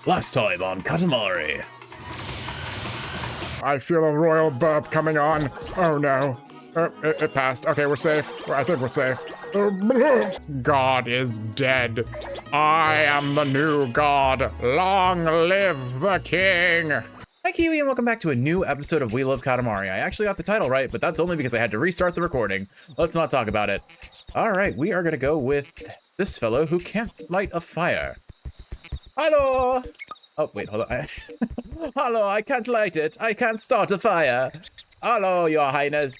Last time on Katamari. I feel a royal burp coming on. Oh no. It passed. Okay, we're safe. I think we're safe. God is dead. I am the new god. Long live the king. Hi Kiwi, and welcome back to a new episode of We Love Katamari. I actually got the title right, but that's only because I had to restart the recording. Let's not talk about it. All right, we are gonna go with this fellow who can't light a fire. Hello! Oh, wait, hold on. Hello, I can't light it. I can't start a fire. Hello, your highness.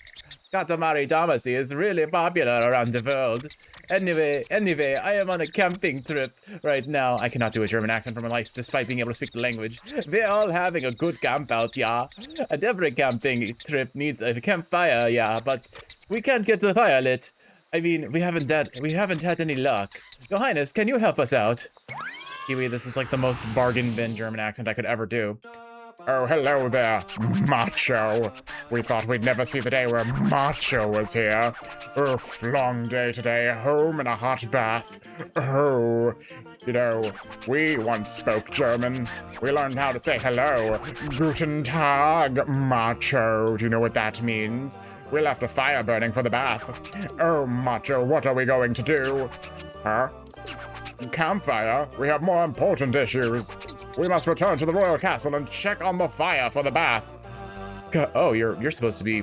Katamari Damacy is really popular around the world. Anyway, I am on a camping trip right now. I cannot do a German accent for my life, despite being able to speak the language. We're all having a good camp out, yeah. And every camping trip needs a campfire, yeah, but we can't get the fire lit. I mean, we haven't had any luck. Your highness, can you help us out? Kiwi, this is like the most bargain bin German accent I could ever do. Oh, hello there, macho. We thought we'd never see the day where macho was here. Oof, long day today, home in a hot bath. Oh, you know, we once spoke German. We learned how to say hello. Guten Tag, macho. Do you know what that means? We left a fire burning for the bath. Oh, macho, what are we going to do? Huh? Campfire? We have more important issues. We must return to the royal castle and check on the fire for the bath. Oh, you're supposed to be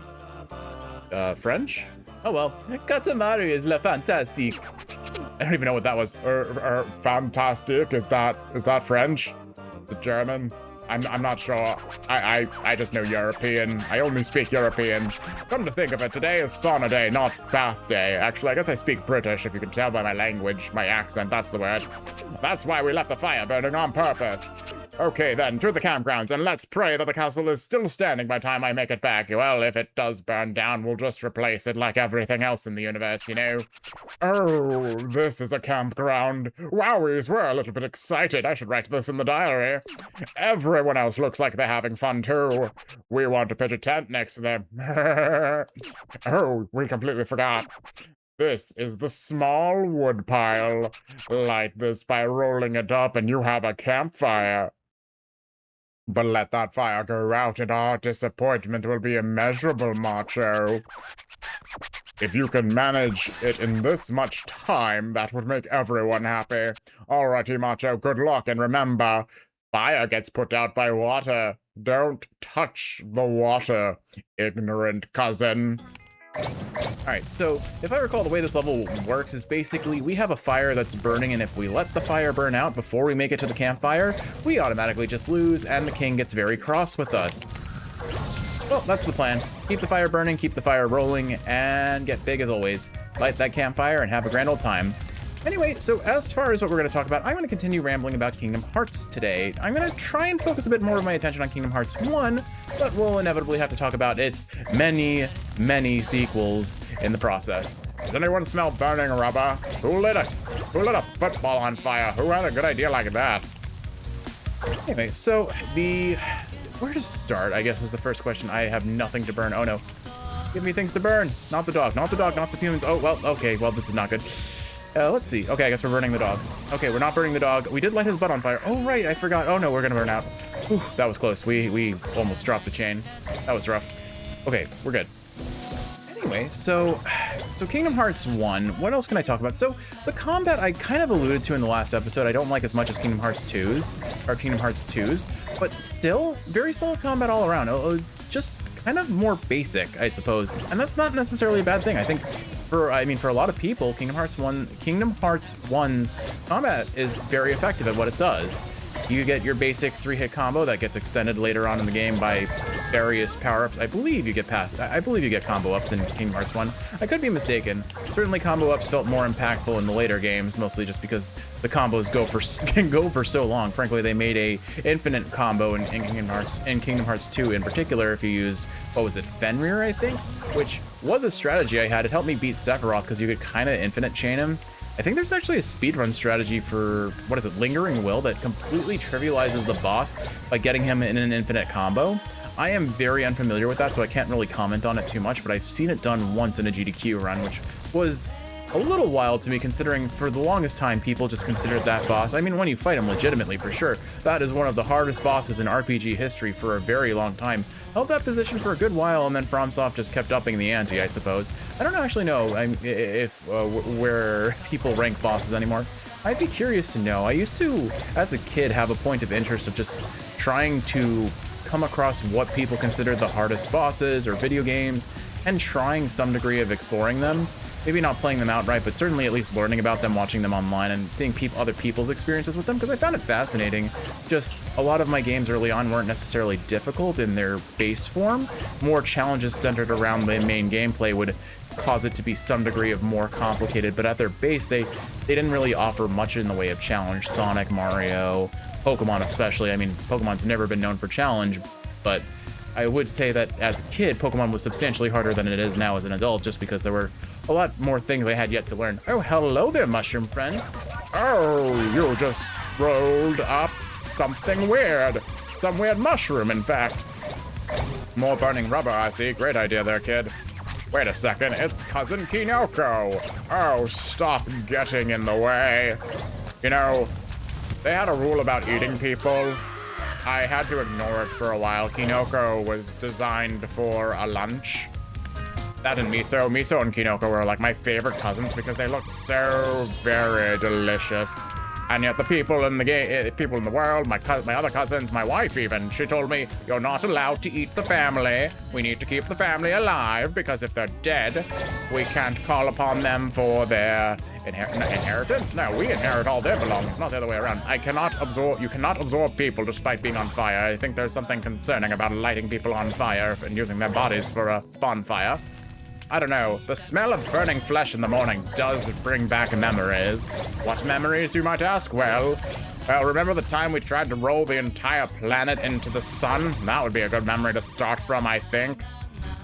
French? Oh well, Katamari is le fantastique. I don't even know what that was. Fantastic? Is that French? The German? I'm not sure. I just know European. I only speak European. Come to think of it, today is sauna day, not bath day. Actually, I guess I speak British, if you can tell by my language, my accent, that's the word. That's why we left the fire burning on purpose. Okay then, to the campgrounds, and let's pray that the castle is still standing by the time I make it back. Well, if it does burn down, we'll just replace it like everything else in the universe, you know? Oh, this is a campground. Wowies, we're a little bit excited. I should write this in the diary. Everyone else looks like they're having fun too. We want to pitch a tent next to them. Oh, we completely forgot. This is the small wood pile. Light this by rolling it up and you have a campfire. But let that fire go out and our disappointment will be immeasurable, macho. If you can manage it in this much time, that would make everyone happy. Alrighty, macho, good luck, and remember, fire gets put out by water. Don't touch the water, ignorant cousin. Alright, so if I recall, the way this level works is basically we have a fire that's burning, and if we let the fire burn out before we make it to the campfire, we automatically just lose, and the king gets very cross with us. Well, that's the plan. Keep the fire burning, keep the fire rolling, and get big as always. Light that campfire and have a grand old time. Anyway, so as far as what we're going to talk about, I'm going to continue rambling about Kingdom Hearts today. I'm going to try and focus a bit more of my attention on Kingdom Hearts 1, but we'll inevitably have to talk about its many, many sequels in the process. Does anyone smell burning rubber? Who lit a football on fire? Who had a good idea like that? Anyway, so where to start, I guess, is the first question. I have nothing to burn. Oh no. Give me things to burn. Not the dog, not the dog, not the humans. Oh, well, okay, well, this is not good. Let's see. Okay, I guess we're burning the dog. Okay, we're not burning the dog. We did light his butt on fire. Oh, right, I forgot. Oh, no, we're gonna burn out. Whew, that was close. We almost dropped the chain. That was rough. Okay, we're good. Anyway, so Kingdom Hearts 1, what else can I talk about? So, the combat I kind of alluded to in the last episode. I don't like as much as Kingdom Hearts 2's, but still, very solid combat all around. Just kind of more basic, I suppose. And that's not necessarily a bad thing. I think for a lot of people, Kingdom Hearts 1's combat is very effective at what it does. You get your basic 3-hit combo that gets extended later on in the game by various power-ups. I believe you get combo ups in Kingdom Hearts 1. I could be mistaken. Certainly combo ups felt more impactful in the later games, mostly just because the combos can go for so long. Frankly, they made a infinite combo in Kingdom Hearts 2 in particular if you used, what was it, Fenrir, I think? Which was a strategy I had. It helped me beat Sephiroth because you could kind of infinite chain him. I think there's actually a speedrun strategy for, what is it, Lingering Will, that completely trivializes the boss by getting him in an infinite combo. I am very unfamiliar with that, so I can't really comment on it too much, but I've seen it done once in a GDQ run, which was a little wild to me, considering for the longest time people just considered that boss. I mean, when you fight him legitimately, for sure, that is one of the hardest bosses in RPG history for a very long time. Held that position for a good while, and then FromSoft just kept upping the ante, I suppose. I don't actually know where people rank bosses anymore. I'd be curious to know. I used to, as a kid, have a point of interest of just trying to come across what people considered the hardest bosses or video games, and trying some degree of exploring them. Maybe not playing them outright, but certainly at least learning about them, watching them online, and seeing other people's experiences with them, because I found it fascinating. Just a lot of my games early on weren't necessarily difficult in their base form. More challenges centered around the main gameplay would cause it to be some degree of more complicated, but at their base, they didn't really offer much in the way of challenge. Sonic, Mario, Pokemon especially. I mean, Pokemon's never been known for challenge, but I would say that as a kid, Pokemon was substantially harder than it is now as an adult, just because there were a lot more things I had yet to learn. Oh, hello there, mushroom friend. Oh, you just rolled up something weird. Some weird mushroom, in fact. More burning rubber, I see. Great idea there, kid. Wait a second, it's Cousin Kinoko. Oh, stop getting in the way. You know, they had a rule about eating people. I had to ignore it for a while. Kinoko was designed for a lunch. That and Miso. Miso and Kinoko were like my favorite cousins because they looked so very delicious. And yet the people in the people in the world, my other cousins, my wife even, she told me, you're not allowed to eat the family. We need to keep the family alive because if they're dead, we can't call upon them for their inheritance? No, we inherit all their belongings, not the other way around. You cannot absorb people despite being on fire. I think there's something concerning about lighting people on fire and using their bodies for a bonfire. I don't know, the smell of burning flesh in the morning does bring back memories. What memories, you might ask? Well, remember the time we tried to roll the entire planet into the sun? That would be a good memory to start from, I think.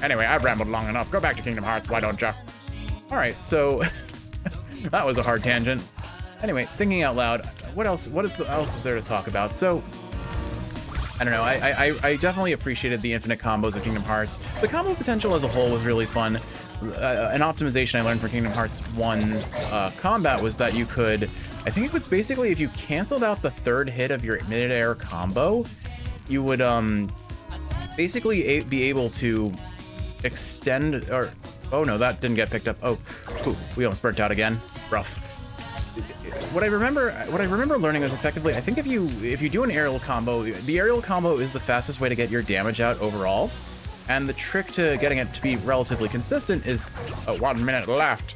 Anyway, I've rambled long enough. Go back to Kingdom Hearts, why don't you? Alright, so that was a hard tangent. Anyway, thinking out loud, what else is there to talk about? So, I don't know, I definitely appreciated the infinite combos of Kingdom Hearts. The combo potential as a whole was really fun. An optimization I learned from Kingdom Hearts 1's combat was that you could, I think it was basically if you canceled out the third hit of your mid-air combo, you would basically be able to extend, or, oh no, that didn't get picked up. Oh, ooh, we almost burnt out again. Rough. What I remember learning was effectively, I think if you do an aerial combo, the aerial combo is the fastest way to get your damage out overall. And the trick to getting it to be relatively consistent is 1 minute left.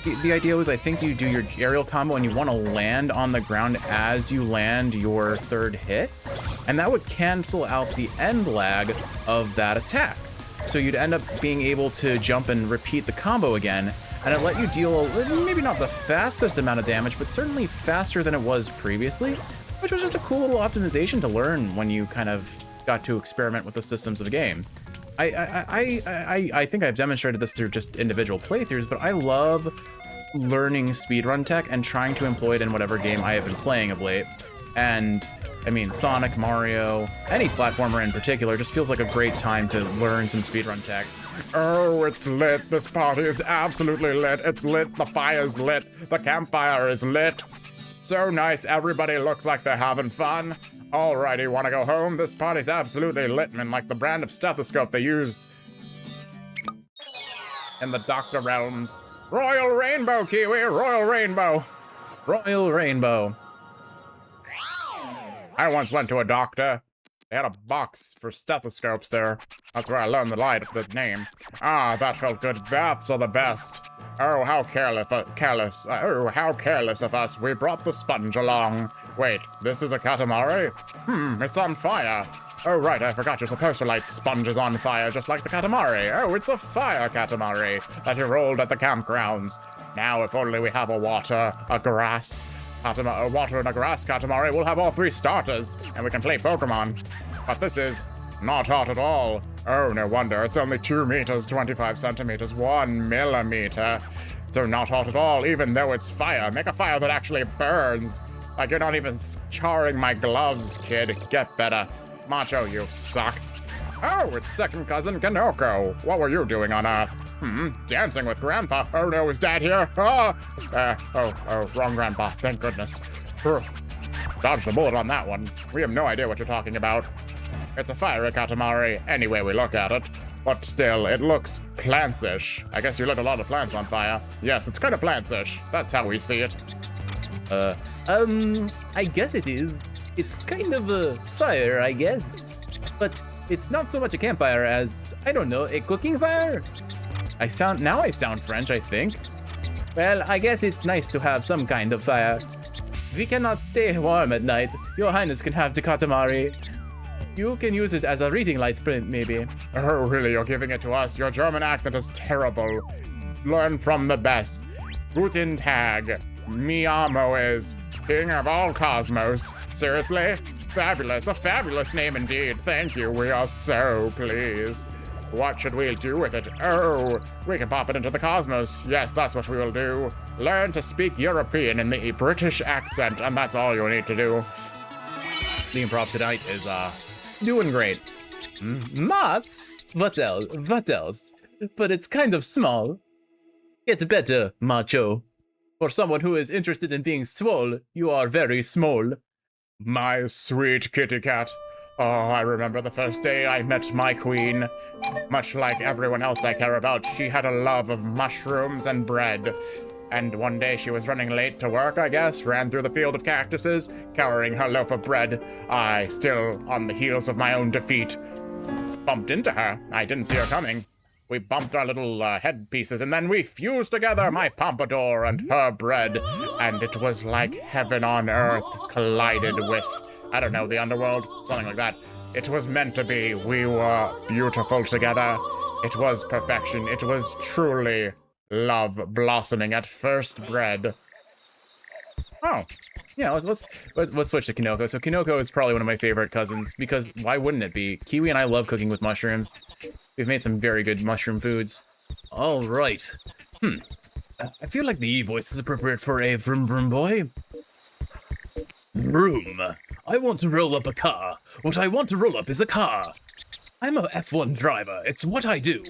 The idea was, I think you do your aerial combo and you want to land on the ground as you land your third hit, and that would cancel out the end lag of that attack. So you'd end up being able to jump and repeat the combo again, and it let you deal maybe not the fastest amount of damage, but certainly faster than it was previously, which was just a cool little optimization to learn when you kind of got to experiment with the systems of the game. I think I've demonstrated this through just individual playthroughs, but I love learning speedrun tech and trying to employ it in whatever game I have been playing of late. And I mean, Sonic, Mario, any platformer in particular just feels like a great time to learn some speedrun tech. Oh, it's lit. This party is absolutely lit. It's lit. The fire's lit. The campfire is lit. So nice. Everybody looks like they're having fun. Alrighty, want to go home? This party's absolutely lit, man, like the brand of stethoscope they use in the Doctor Realms. Royal Rainbow, Kiwi! Royal Rainbow! Royal Rainbow. I once went to a doctor. They had a box for stethoscopes there. That's where I learned the name. Ah, that felt good. Baths are the best. Oh, how careless of us. We brought the sponge along. Wait, this is a Katamari? It's on fire. Oh, right, I forgot you're supposed to light sponges on fire just like the Katamari. Oh, it's a fire Katamari that you rolled at the campgrounds. Now, if only we have a water, a grass, a water and a grass Katamari, we'll have all three starters, and we can play Pokemon. But this is not hot at all. Oh, no wonder. It's only 2 meters, 25 centimeters, 1 millimeter. So not hot at all, even though it's fire. Make a fire that actually burns. Like you're not even charring my gloves, kid. Get better. Macho, you suck. Oh, it's second cousin Kanoko. What were you doing on Earth? Dancing with Grandpa. Oh no, is Dad here? Wrong Grandpa. Thank goodness. Whew. Dodged a bullet on that one. We have no idea what you're talking about. It's a fiery Katamari, any way we look at it. But still, it looks plants-ish. I guess you lit a lot of plants on fire. Yes, it's kind of plants-ish. That's how we see it. I guess it is. It's kind of a fire, I guess. But it's not so much a campfire as, I don't know, a cooking fire? Now I sound French, I think. Well, I guess it's nice to have some kind of fire. We cannot stay warm at night. Your Highness can have the Katamari. You can use it as a reading light, maybe. Oh, really? You're giving it to us? Your German accent is terrible. Learn from the best. Guten Tag. Mi amo is King of all Cosmos. Seriously? Fabulous. A fabulous name indeed. Thank you. We are so pleased. What should we do with it? Oh, we can pop it into the cosmos. Yes, that's what we will do. Learn to speak European in the British accent, and that's all you need to do. The improv tonight is, doing great. Mats? What else? What else? But it's kind of small. It's better, macho. For someone who is interested in being swole, you are very small. My sweet kitty cat. Oh, I remember the first day I met my queen. Much like everyone else I care about, she had a love of mushrooms and bread. And one day she was running late to work, I guess, ran through the field of cactuses, carrying her loaf of bread. I, still on the heels of my own defeat, bumped into her. I didn't see her coming. We bumped our little headpieces, and then we fused together, my pompadour and her bread. And it was like heaven on earth collided with, I don't know, the underworld, something like that. It was meant to be. We were beautiful together. It was perfection. It was truly love blossoming at first bread. Oh, yeah, let's switch to Kinoko. So Kinoko is probably one of my favorite cousins, because why wouldn't it be? Kiwi and I love cooking with mushrooms. We've made some very good mushroom foods. All right. I feel like the E voice is appropriate for a vroom vroom boy. Vroom. I want to roll up a car. What I want to roll up is a car. I'm a F1 driver. It's what I do.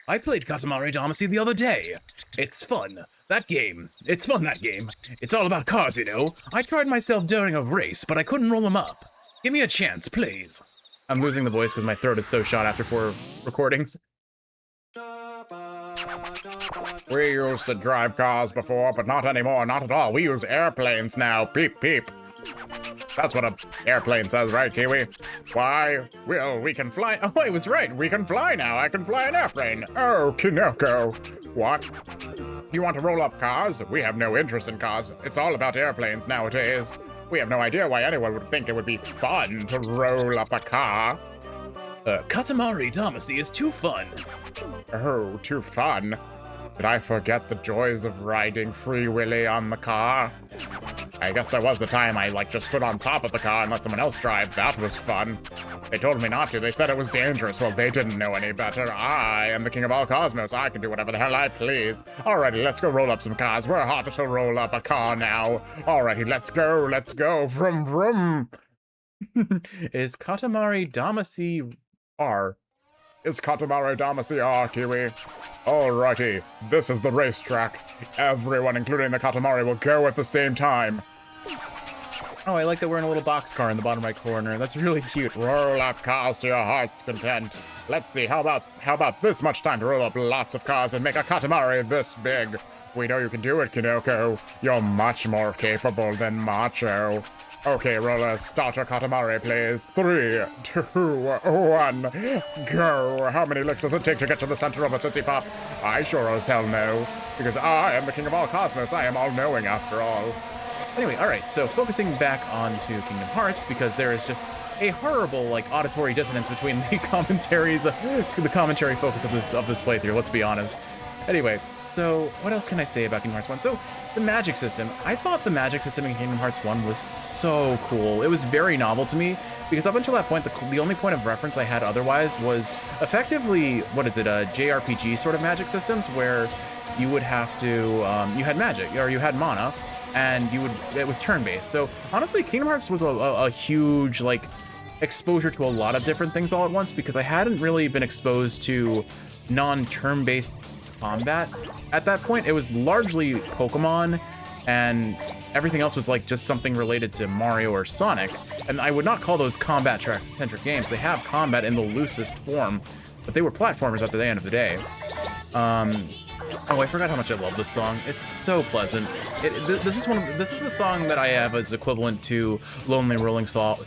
I played Katamari Damacy the other day. It's fun. It's fun, that game. It's all about cars, you know. I tried myself during a race, but I couldn't roll them up. Give me a chance, please. I'm losing the voice because my throat is so shot after 4 recordings. We used to drive cars before, but not anymore, not at all. We use airplanes now. Peep, peep. That's what an airplane says, right, Kiwi? Why? Well, we can fly. Oh, I was right. We can fly now. I can fly an airplane. Oh, Kinoko. What? You want to roll up cars? We have no interest in cars. It's all about airplanes nowadays. We have no idea why anyone would think it would be fun to roll up a car. Katamari Damacy is too fun. Oh, too fun. Did I forget the joys of riding Free Willy on the car? I guess there was the time I, just stood on top of the car and let someone else drive. That was fun. They told me not to. They said it was dangerous. Well, they didn't know any better. I am the king of all cosmos. I can do whatever the hell I please. Alrighty, let's go roll up some cars. We're hot to roll up a car now. Alrighty, let's go. Let's go. Vroom, vroom. Is Katamari Damacy R? Is Katamari Damacy R, Kiwi? Alrighty, this is the racetrack. Everyone, including the Katamari, will go at the same time. Oh, I like that we're in a little boxcar in the bottom right corner. That's really cute. Roll up cars to your heart's content. Let's see, how about this much time to roll up lots of cars and make a Katamari this big? We know you can do it, Kinoko. You're much more capable than Macho. Okay, roller, start your Katamari, please. 3, 2, 1, go. How many licks does it take to get to the center of a Tootsie Pop? I sure as hell know, because I am the king of all cosmos. I am all-knowing after all. Anyway, all right, so focusing back onto Kingdom Hearts, because there is just a horrible, auditory dissonance between the commentaries, the commentary focus of this playthrough, let's be honest. Anyway, so what else can I say about Kingdom Hearts 1? So, the magic system. I thought the magic system in Kingdom Hearts 1 was so cool. It was very novel to me, because up until that point, the only point of reference I had otherwise was effectively, JRPG sort of magic systems, where you would have to, you had magic, or you had mana, and it was turn-based. So, honestly, Kingdom Hearts was a huge, exposure to a lot of different things all at once because I hadn't really been exposed to non-turn-based combat at that point. It was largely Pokemon, and everything else was like just something related to Mario or Sonic. And I would not call those combat-centric games. They have combat in the loosest form, but they were platformers at the end of the day. Oh, I forgot how much I love this song. It's so pleasant. This is the song that I have as equivalent to Lonely Rolling Star.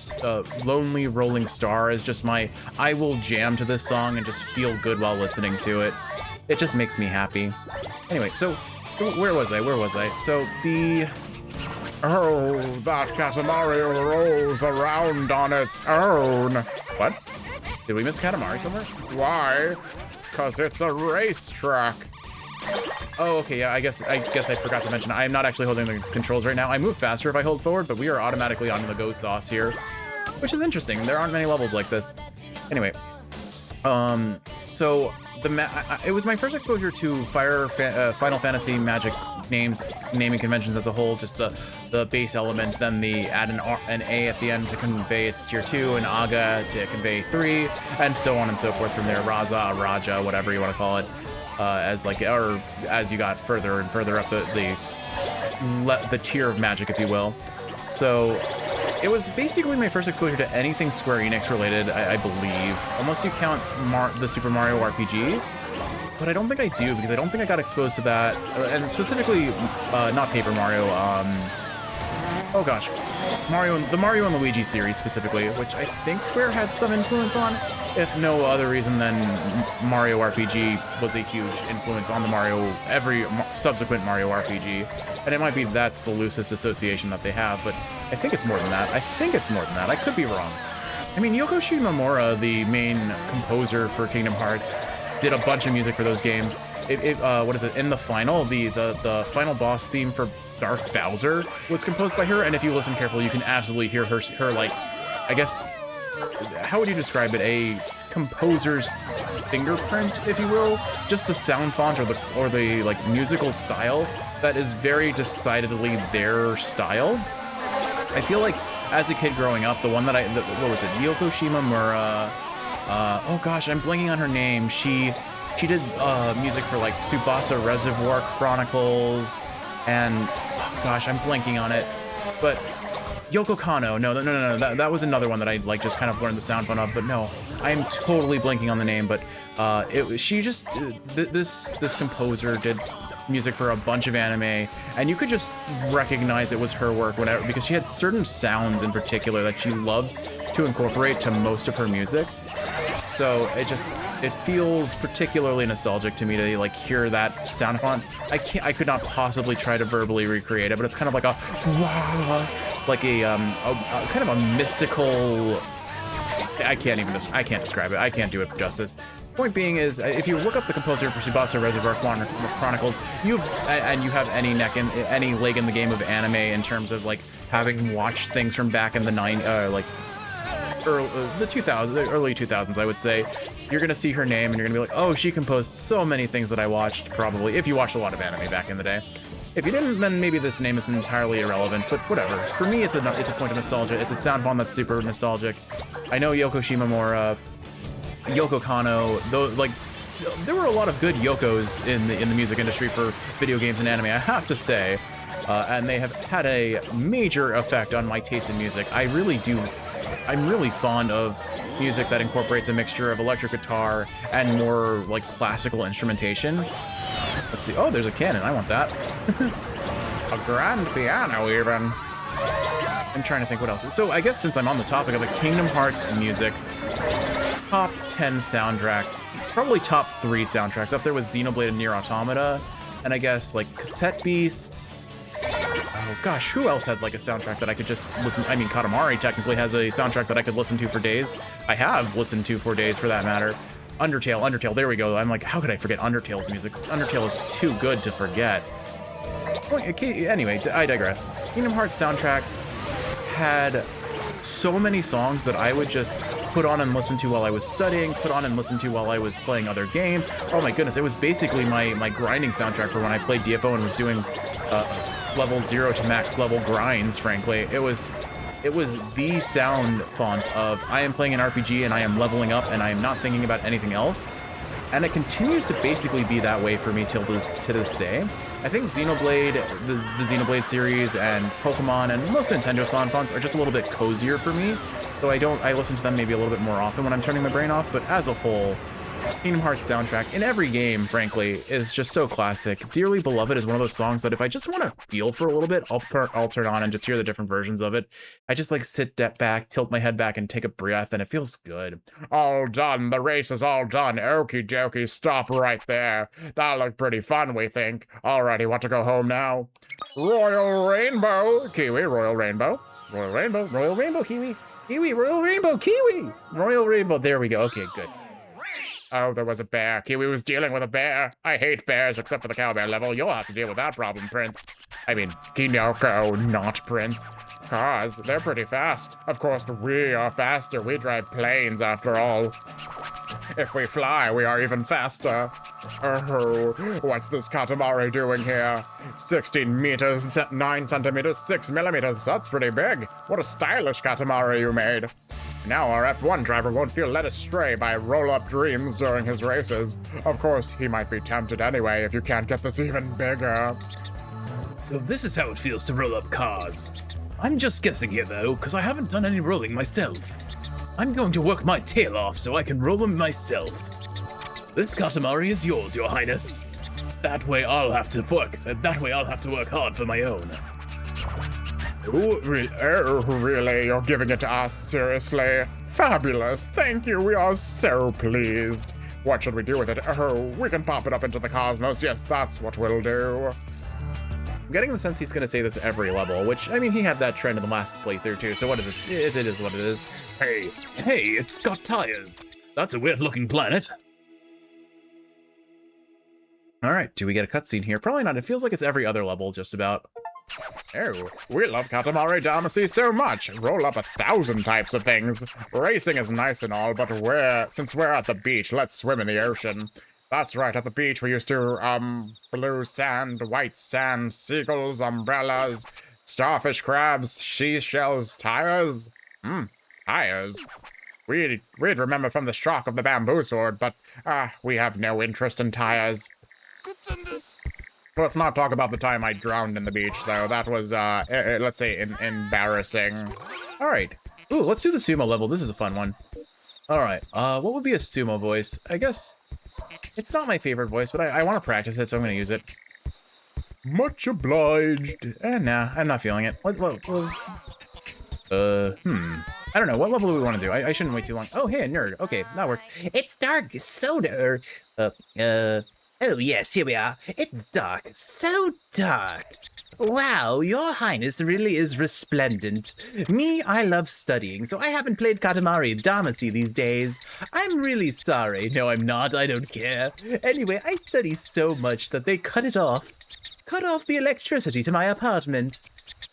Is just I will jam to this song and just feel good while listening to it. It just makes me happy. Anyway, so where was I? So Oh, that Katamari rolls around on its own. What? Did we miss Katamari somewhere? Why? 'Cause it's a racetrack. Oh, okay, yeah, I guess I forgot to mention, I am not actually holding the controls right now. I move faster if I hold forward, but we are automatically on the go sauce here, which is interesting. There aren't many levels like this. Anyway, so it was my first exposure to Final Fantasy Magic naming conventions as a whole, just the base element, then the add an A at the end to convey its tier 2, and Aga to convey 3, and so on and so forth from there. Raja, whatever you want to call it. As you got further and further up the tier of magic, if you will. So it was basically my first exposure to anything Square Enix related, I believe, unless you count the Super Mario RPG. But I don't think I do, because I don't think I got exposed to that, and specifically not Paper Mario. Oh gosh, the Mario and Luigi series specifically, which I think Square had some influence on, if no other reason than Mario RPG was a huge influence on every subsequent Mario RPG. And it might be that's the loosest association that they have, but I think it's more than that. I could be wrong. I mean, Yoko Shimomura, the main composer for Kingdom Hearts, did a bunch of music for those games. What is it? In the final, the final boss theme for Dark Bowser was composed by her, and if you listen carefully, you can absolutely hear her like, I guess, how would you describe it? A composer's fingerprint, if you will, just the sound font or the like musical style that is very decidedly their style. I feel like as a kid growing up, the one that what was it? Yoko Shimomura. Oh gosh, I'm blanking on her name. She did music for like Tsubasa Reservoir Chronicles, and oh gosh, I'm blanking on it. But Yoko Kanno, no, that was another one that I like just kind of learned the sound font of. But no, I'm totally blanking on the name. But this composer did music for a bunch of anime, and you could just recognize it was her work whenever, because she had certain sounds in particular that she loved to incorporate to most of her music. So it feels particularly nostalgic to me to like hear that sound font. I could not possibly try to verbally recreate it, but it's kind of like a kind of a mystical. I can't describe it. I can't do it justice. Point being is, if you look up the composer for Tsubasa Reservoir Chronicles, you have any leg in the game of anime in terms of like having watched things from back in the early 2000s, I would say, you're gonna see her name and you're gonna be like, oh, she composed so many things that I watched, probably, if you watched a lot of anime back in the day. If you didn't, then maybe this name is entirely irrelevant, but whatever. For me, it's a point of nostalgia. It's a sound font that's super nostalgic. I know Yoko Shimomura, Yoko Kanno, though, like, there were a lot of good Yokos in the music industry for video games and anime, I have to say, and they have had a major effect on my taste in music. I'm really fond of music that incorporates a mixture of electric guitar and more like classical instrumentation. Let's see. Oh, there's a cannon. I want that. A grand piano, even. I'm trying to think what else. So I guess since I'm on the topic of the Kingdom Hearts music, top 10 soundtracks, probably top 3 soundtracks, up there with Xenoblade and Nier Automata, and I guess like Cassette Beasts. Oh gosh, who else had like a soundtrack that I could just listen? I mean, Katamari technically has a soundtrack that I could listen to for days. I have listened to for days, for that matter. Undertale, there we go. I'm like, how could I forget Undertale's music? Undertale is too good to forget. Okay, anyway, I digress. Kingdom Hearts soundtrack had so many songs that I would just put on and listen to while I was studying, put on and listen to while I was playing other games. Oh my goodness, it was basically my grinding soundtrack for when I played DFO and was doing level 0 to max level grinds, frankly. It was it was the sound font of I am playing an RPG and I am leveling up and I am not thinking about anything else. And it continues to basically be that way for me to this day. I think Xenoblade, the Xenoblade series, and Pokemon, and most Nintendo sound fonts are just a little bit cozier for me. Though I listen to them maybe a little bit more often when I'm turning my brain off, but as a whole, Kingdom Hearts soundtrack in every game, frankly, is just so classic. Dearly Beloved is one of those songs that if I just want to feel for a little bit, I'll turn on and just hear the different versions of it. I just like sit back, tilt my head back, and take a breath, and it feels good. All done. The race is all done. Okie dokie. Stop right there. That looked pretty fun, we think. Alrighty, want to go home now? Royal Rainbow. Kiwi, Royal Rainbow. Royal Rainbow. Royal Rainbow, Kiwi. Kiwi, Royal Rainbow, Kiwi. Royal Rainbow. There we go. Okay, good. Oh, there was a bear. Kiwi was dealing with a bear. I hate bears except for the cowbear level. You'll have to deal with that problem, Prince. I mean, Kinoko, not Prince. Cars, they're pretty fast. Of course, we are faster. We drive planes, after all. If we fly, we are even faster. Oh, what's this Katamari doing here? 16 meters, 9 centimeters, 6 millimeters. That's pretty big. What a stylish Katamari you made. Now our F1 driver won't feel led astray by roll-up dreams during his races. Of course, he might be tempted anyway if you can't get this even bigger. So this is how it feels to roll up cars. I'm just guessing here though, because I haven't done any rolling myself. I'm going to work my tail off so I can roll them myself. This Katamari is yours, Your Highness. That way I'll have to work hard for my own. Oh, really? You're giving it to us? Seriously? Fabulous. Thank you. We are so pleased. What should we do with it? Oh, we can pop it up into the cosmos. Yes, that's what we'll do. I'm getting the sense he's going to say this every level, which, I mean, he had that trend in the last playthrough too, so what is it? It is what it is. Hey, it's got tires. That's a weird-looking planet. All right, do we get a cutscene here? Probably not. It feels like it's every other level, just about. Oh, we love Katamari Damacy so much. Roll up 1,000 types of things. Racing is nice and all, but since we're at the beach, let's swim in the ocean. That's right, at the beach we used to, blue sand, white sand, seagulls, umbrellas, starfish, crabs, seashells, tires. Tires. We'd remember from the shock of the bamboo sword, but, we have no interest in tires. Let's not talk about the time I drowned in the beach, though. That was, let's say, embarrassing. All right. Ooh, let's do the sumo level. This is a fun one. All right. What would be a sumo voice? I guess it's not my favorite voice, but I want to practice it, so I'm going to use it. Much obliged. Nah, I'm not feeling it. I don't know. What level do we want to do? I shouldn't wait too long. Oh, hey, a nerd. Okay, that works. It's dark, so dark. Oh yes, here we are. It's dark, so dark. Wow, Your Highness really is resplendent. Me, I love studying, so I haven't played Katamari Damacy these days. I'm really sorry. No, I'm not. I don't care. Anyway, I study so much that they cut it off. Cut off the electricity to my apartment.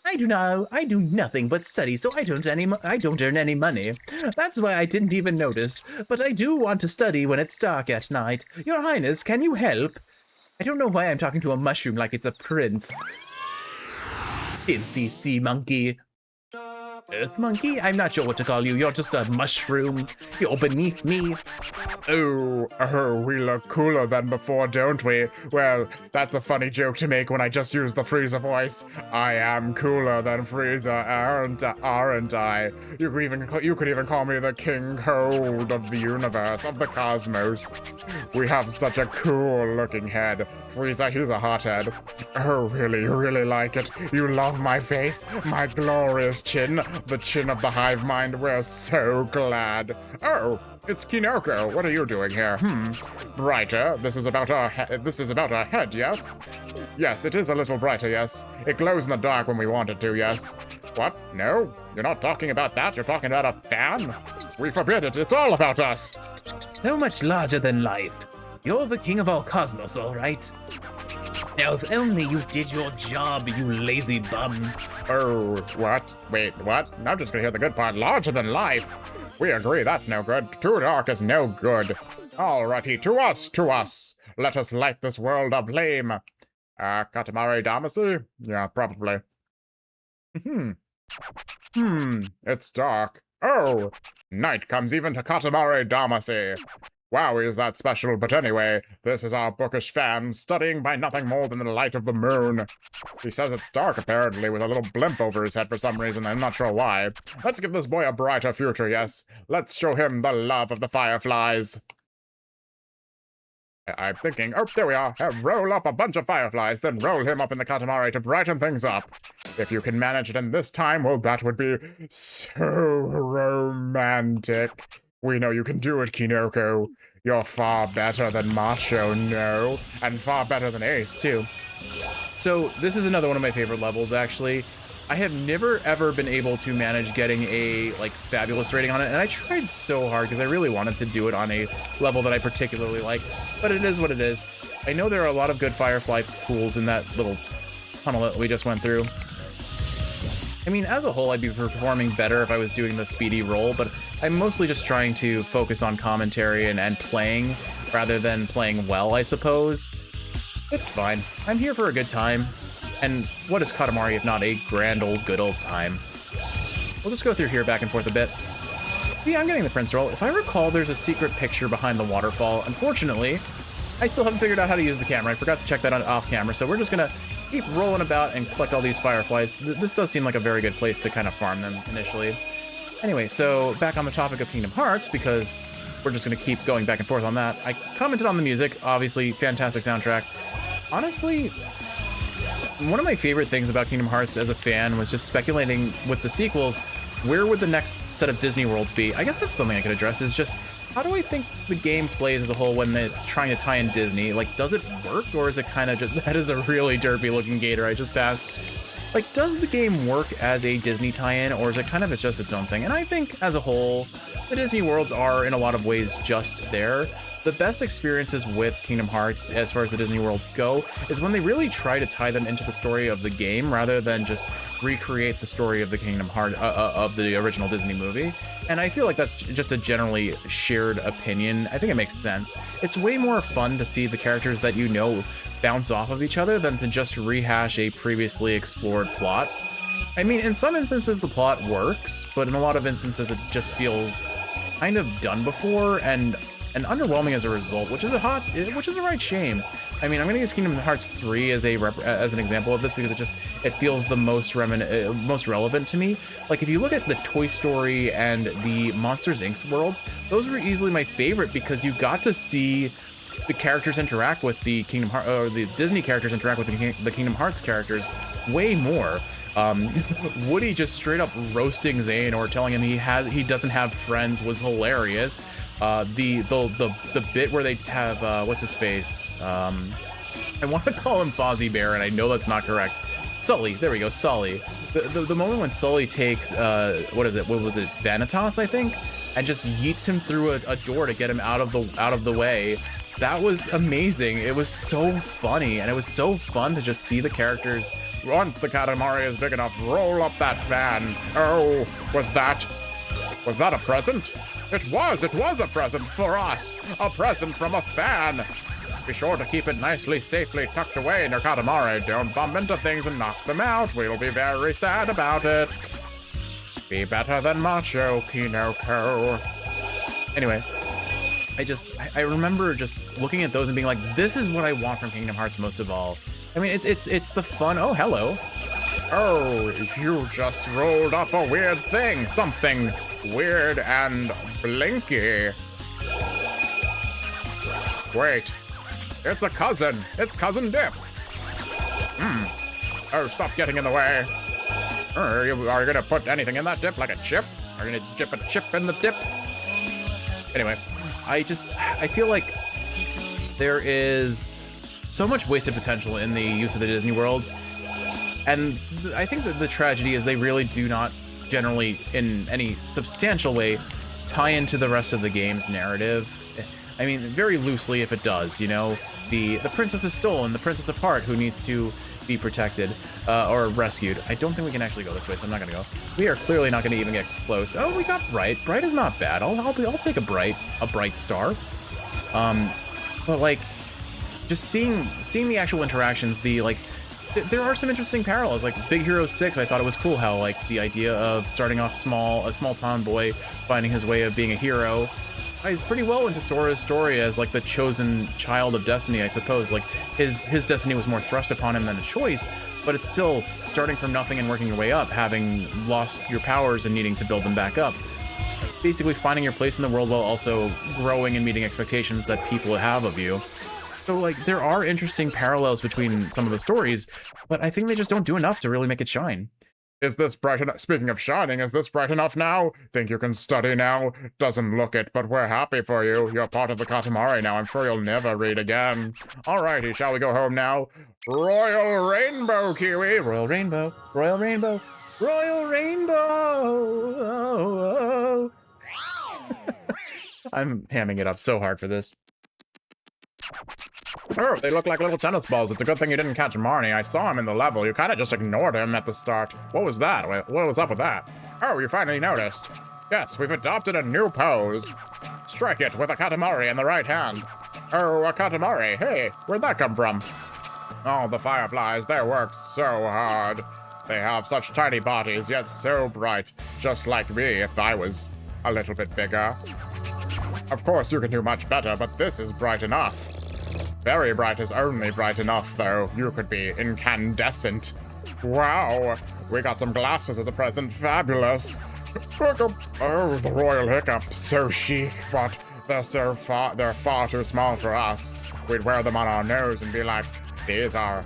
I do nothing but study, so I don't earn any money. That's why I didn't even notice. But I do want to study when it's dark at night. Your Highness, can you help? I don't know why I'm talking to a mushroom like it's a prince. Filthy sea monkey. Earth monkey? I'm not sure what to call you. You're just a mushroom. You're beneath me. Oh, we look cooler than before, don't we? Well, that's a funny joke to make when I just use the Frieza voice. I am cooler than Frieza, aren't I? You could even call me the King Cold of the universe, of the cosmos. We have such a cool-looking head. Frieza, he's a hothead. Oh, really? You really like it? You love my face? My glorious chin? The chin of the hive mind? We're so glad. Oh, it's Kinoko. What are you doing here? Brighter. This is about our head, yes? Yes, it is a little brighter, yes. It glows in the dark when we want it to, yes. What? No? You're not talking about that? You're talking about a fan? We forbid it. It's all about us. So much larger than life. You're the king of all cosmos, all right? Now, if only you did your job, you lazy bum. Oh, what? Wait, what? I'm just gonna hear the good part. Larger than life. We agree, that's no good. Too dark is no good. Alrighty, to us. Let us light this world aflame. Katamari Damacy? Yeah, probably. It's dark. Oh, night comes even to Katamari Damacy. Wow, is that special, but anyway, this is our bookish fan, studying by nothing more than the light of the moon. He says it's dark, apparently, with a little blimp over his head for some reason, I'm not sure why. Let's give this boy a brighter future, yes. Let's show him the love of the fireflies. I'm thinking, oh, there we are. Roll up a bunch of fireflies, then roll him up in the Katamari to brighten things up. If you can manage it in this time, well, that would be so romantic. We know you can do it, Kinoko. You're far better than Macho, no? And far better than Ace, too. So this is another one of my favorite levels, actually. I have never ever been able to manage getting a fabulous rating on it, and I tried so hard because I really wanted to do it on a level that I particularly like, but it is what it is. I know there are a lot of good firefly pools in that little tunnel that we just went through. I mean, as a whole, I'd be performing better if I was doing the speedy roll, but I'm mostly just trying to focus on commentary and playing rather than playing well, I suppose. It's fine. I'm here for a good time. And what is Katamari if not a grand old good old time? We'll just go through here back and forth a bit. Yeah, I'm getting the Prince roll. If I recall, there's a secret picture behind the waterfall. Unfortunately, I still haven't figured out how to use the camera. I forgot to check that off camera, so we're just gonna keep rolling about and collect all these fireflies. This does seem like a very good place to kind of farm them initially. Anyway, so back on the topic of Kingdom Hearts, because we're just gonna keep going back and forth on that. I commented on the music, obviously, fantastic soundtrack. Honestly, one of my favorite things about Kingdom Hearts as a fan was just speculating with the sequels, where would the next set of Disney worlds be? I guess that's something I could address, is just how do I think the game plays as a whole when it's trying to tie in Disney? Like, does it work, or is it kind of just, that is a really derpy looking gator I just passed. Like, does the game work as a Disney tie-in, or is it kind of it's just its own thing? And I think as a whole, the Disney worlds are in a lot of ways just there. The best experiences with Kingdom Hearts, as far as the Disney worlds go, is when they really try to tie them into the story of the game rather than just recreate the story of the Kingdom Heart of the original Disney movie. And I feel like that's just a generally shared opinion. I think it makes sense. It's way more fun to see the characters that you know bounce off of each other than to just rehash a previously explored plot. I mean, in some instances the plot works, but in a lot of instances it just feels kind of done before and underwhelming as a result, which is a right shame. I mean, I'm gonna use Kingdom Hearts 3 as an example of this because it feels the most relevant to me. Like, if you look at the Toy Story and the Monsters Inc. worlds, those were easily my favorite because you got to see the characters interact with the Kingdom Hearts, or the Disney characters interact with the Kingdom Hearts characters way more. Woody just straight up roasting Zane or telling him he doesn't have friends was hilarious. The bit where they have what's his face? I want to call him Fozzie Bear, and I know that's not correct. Sully, there we go, Sully. The moment when Sully takes what was it, Vanitas, I think, and just yeets him through a door to get him out of the way. That was amazing. It was so funny, and it was so fun to just see the characters. Once the Katamari is big enough, roll up that fan. Oh, was that a present? It was a present for us. A present from a fan. Be sure to keep it nicely, safely tucked away in your Katamari. Don't bump into things and knock them out. We'll be very sad about it. Be better than Macho, Kinoko. Anyway, I remember just looking at those and being like, this is what I want from Kingdom Hearts most of all. I mean, it's the fun. Oh, hello. Oh, you just rolled up a weird thing. Something weird and blinky. Wait, it's a cousin. It's Cousin Dip. Oh, stop getting in the way. Are you gonna put anything in that dip, like a chip? Are you gonna dip a chip in the dip? Anyway, I feel like there is so much wasted potential in the use of the Disney worlds. And I think that the tragedy is they really do not generally, in any substantial way, tie into the rest of the game's narrative. I mean, very loosely if it does, you know? The princess is stolen, the Princess of Heart, who needs to be protected or rescued. I don't think we can actually go this way, so I'm not gonna go. We are clearly not gonna even get close. Oh, we got Bright. Bright is not bad. I'll take a bright star. But like, just seeing the actual interactions, the there are some interesting parallels. Like Big Hero 6, I thought it was cool how like the idea of starting off small, a small town boy finding his way of being a hero ties pretty well into Sora's story as like the chosen child of destiny, I suppose. Like his destiny was more thrust upon him than a choice, but it's still starting from nothing and working your way up, having lost your powers and needing to build them back up. Basically finding your place in the world while also growing and meeting expectations that people have of you. So like there are interesting parallels between some of the stories, but I think they just don't do enough to really make it shine. Is this bright enough? Speaking of shining, is this bright enough now? Think you can study now? Doesn't look it, but we're happy for you. You're part of the Katamari now. I'm sure you'll never read again. Alrighty, shall we go home now? Royal Rainbow, Kiwi! Royal Rainbow, Royal Rainbow, Royal Rainbow! I'm hamming it up so hard for this. Oh, they look like little tennis balls. It's a good thing you didn't catch Marnie. I saw him in the level. You kind of just ignored him at the start. What was that? What was up with that? Oh, you finally noticed. Yes, we've adopted a new pose. Strike it with a Katamari in the right hand. Oh, a Katamari. Hey, where'd that come from? Oh, the fireflies. They work so hard. They have such tiny bodies, yet so bright. Just like me if I was a little bit bigger. Of course, you can do much better, but this is bright enough. Very bright is only bright enough, though. You could be incandescent. Wow, we got some glasses as a present. Fabulous. Oh, the royal hiccup. So chic, but they're far too small for us. We'd wear them on our nose and be like, these are...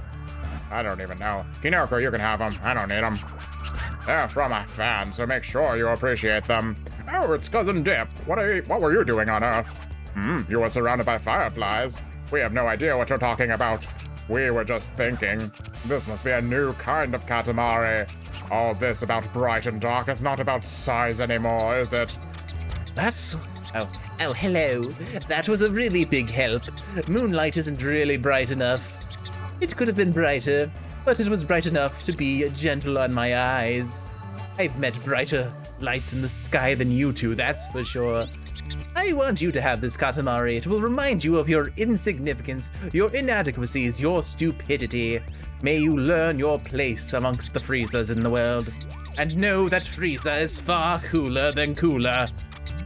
I don't even know. Kinoko, you can have them. I don't need them. They're from a fan, so make sure you appreciate them. Oh, it's Cousin Dip. What were you doing on Earth? You were surrounded by fireflies. We have no idea what you're talking about. We were just thinking, this must be a new kind of Katamari. All this about bright and dark is not about size anymore, is it? That's... Oh, hello. That was a really big help. Moonlight isn't really bright enough. It could have been brighter, but it was bright enough to be gentle on my eyes. I've met brighter lights in the sky than you two, that's for sure. I want you to have this Katamari. It will remind you of your insignificance, your inadequacies, your stupidity. May you learn your place amongst the Friezas in the world. And know that Frieza is far cooler than cooler.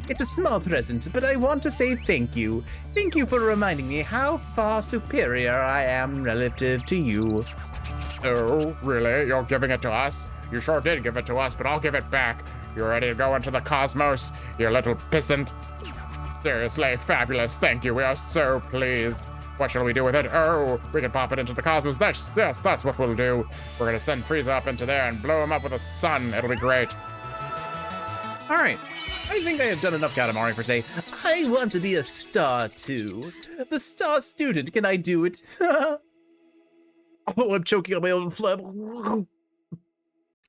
It's a small present, but I want to say thank you. Thank you for reminding me how far superior I am relative to you. Oh, really? You're giving it to us? You sure did give it to us, but I'll give it back. You ready to go into the cosmos, you little pissant? Seriously, fabulous. Thank you. We are so pleased. What shall we do with it? Oh, we can pop it into the cosmos. That's what we'll do. We're gonna send Frieza up into there and blow him up with the sun. It'll be great. All right. I think I have done enough Katamari for today. I want to be a star too. The star student, can I do it? Oh, I'm choking on my own phlegm.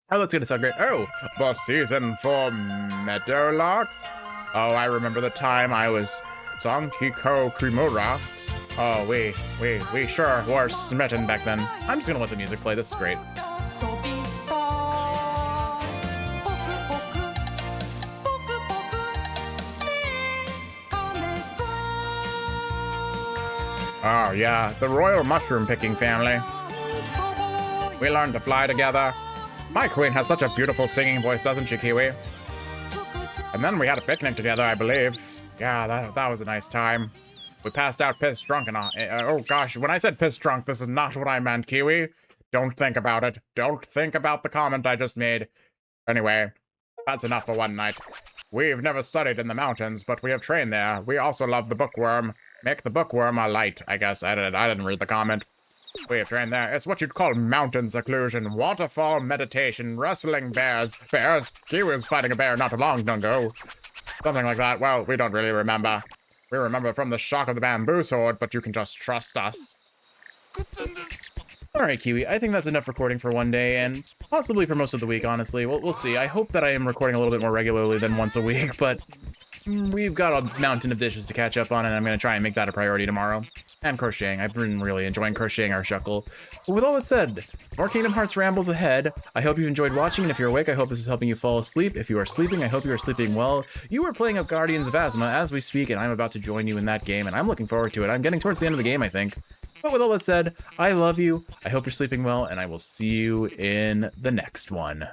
Oh, that's gonna sound great. Oh, The season for Meadowlarks? Oh, I remember the time I was Zonkiko Kimura. oh, we sure were smitten back then. I'm just gonna let the music play. This is great. Oh, yeah, the royal mushroom picking family. We learned to fly together. My queen has such a beautiful singing voice, doesn't she, Kiwi? And then we had a picnic together, I believe. Yeah, that was a nice time. We passed out pissed drunk and oh gosh, when I said pissed drunk, this is not what I meant, Kiwi. Don't think about it. Don't think about the comment I just made. Anyway, that's enough for one night. We've never studied in the mountains, but we have trained there. We also love the bookworm. Make the bookworm a light, I guess. I didn't read the comment. We have trained there. It's what you'd call mountain seclusion, waterfall meditation, wrestling bears. Bears? Kiwi was fighting a bear not too long ago. Something like that. Well, we don't really remember. We remember from the shock of the bamboo sword, but you can just trust us. All right, Kiwi. I think that's enough recording for one day, and possibly for most of the week, honestly. We'll see. I hope that I am recording a little bit more regularly than once a week, but we've got a mountain of dishes to catch up on, and I'm going to try and make that a priority tomorrow. And crocheting. I've been really enjoying crocheting our shuckle. But with all that said, more Kingdom Hearts rambles ahead. I hope you've enjoyed watching, and if you're awake, I hope this is helping you fall asleep. If you are sleeping, I hope you are sleeping well. You are playing up Guardians of Azuma as we speak, and I'm about to join you in that game, and I'm looking forward to it. I'm getting towards the end of the game, I think. But with all that said, I love you. I hope you're sleeping well, and I will see you in the next one.